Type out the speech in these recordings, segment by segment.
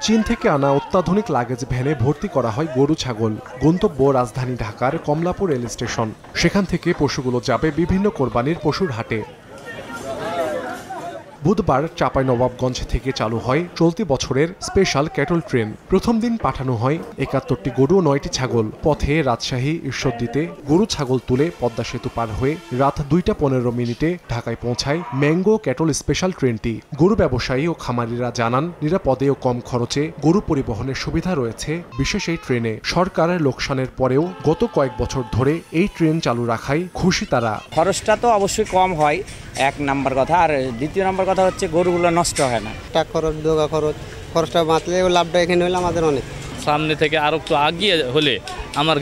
চীন থেকে আনা অত্যাধুনিক লাগেজ ভ্যানে ভর্তি করা হয় গরু ছাগল। গন্তব্য রাজধানী ঢাকার কমলাপুর রেল স্টেশন। সেখান থেকে পশুগুলো যাবে বিভিন্ন কোরবানির পশুর হাটে। বুধবার চাঁপাইনবাবগঞ্জ থেকে চালু হয় চলতি বছরের স্পেশাল ক্যাটল ট্রেন। প্রথম দিন পাঠানো হয় ৭১টি গরু ও ৯টি ছাগল। পথে রাজশাহী ঈশ্বরদীতে গরু ছাগল তুলে পদ্মা সেতু পার হয়ে রাত ২টা ১৫ মিনিটে ঢাকায় পৌঁছায় ম্যাঙ্গো ক্যাটল স্পেশাল ট্রেনটি। গরু ব্যবসায়ী ও খামারিরা জানান, নিরাপদে ও কম খরচে গরু পরিবহনের সুবিধা রয়েছে বিশেষ এই ট্রেনে। সরকারের লোকসানের পরেও গত কয়েক বছর ধরে এই ট্রেন চালু রাখায় খুশি তারা। খরচটা তো অবশ্যই কম হয়, এক নাম্বার কথা। আর দ্বিতীয় নাম্বার কথা হচ্ছে গরুগুলো নষ্ট হয় না। টাকা খরচ, দোকা খরচ, খরচটা বাঁচলে লাভটা এখানে হলে আমাদের অনেক। সামনে থেকে আরো একটু আগিয়ে হলে আমার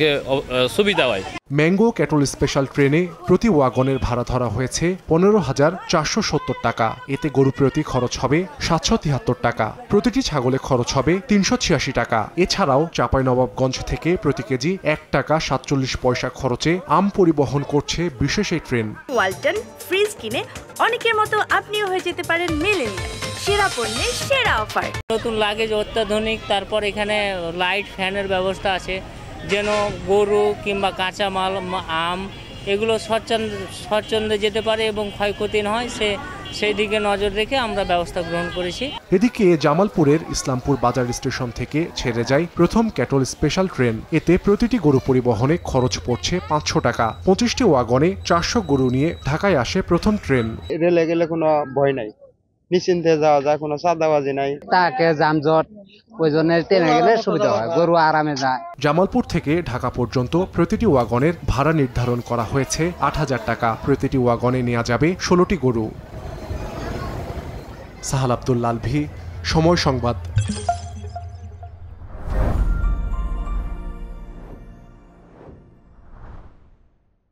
সুবিধা হয়। ম্যাঙ্গো ক্যাটল স্পেশাল ট্রেনে প্রতি ওয়াগনের ভাড়া ধরা হয়েছে ১৫,৪৭০ টাকা। এতে গরু প্রতি খরচ হবে ৭৭৩ টাকা। প্রতিটি ছাগলে খরচ হবে ৩৮৬ টাকা। এছাড়াও চাঁপাইনবাবগঞ্জ থেকে প্রতি কেজি ১ টাকা ৪৭ পয়সা খরচে আম পরিবহন করছে বিশেষ এই ট্রেন। ওয়ালটন ফ্রিজ কিনে অনেকের মতো আপনিও হয়ে যেতে পারেন মিলেনিয়াল। সেরা পণ্যের সেরা অফার। নতুন লাগেজ অত্যাধুনিক, তারপর এখানে লাইট ফ্যানের ব্যবস্থা আছে, যেন গরু কিংবা কাঁচামাল আম এগুলো স্বচ্ছন্দে যেতে পারে এবং ক্ষয়ক্ষতি না হয়, সেই দিকে নজর রেখে আমরা ব্যবস্থা গ্রহণ করেছি। এদিকে জামালপুরের ইসলামপুর বাজার স্টেশন থেকে ছেড়ে যায় প্রথম ক্যাটল স্পেশাল ট্রেন। এতে প্রতিটি গরু পরিবহনে খরচ পড়ছে ৫০০ টাকা। ২৫টি ওয়াগনে ৪০০ গরু নিয়ে ঢাকায় আসে প্রথম ট্রেন। রেলে গেলে কোনো ভয় নাই, নিশ্চিন্তে যাওয়া যায়, কোনো চাঁদাবাজি নাই। তাকে যানজট ওই জন্য ট্রেনে গেলে সুবিধা হয়, গরু আরামে যায়। জামালপুর থেকে ঢাকা পর্যন্ত প্রতিটি ওয়াগনের ভাড়া নির্ধারণ করা হয়েছে ৮,০০০ টাকা। প্রতিটি ওয়াগনে নেওয়া যাবে ১৬টি গরু। সাহাল আব্দুল লালভি, সময় সংবাদ।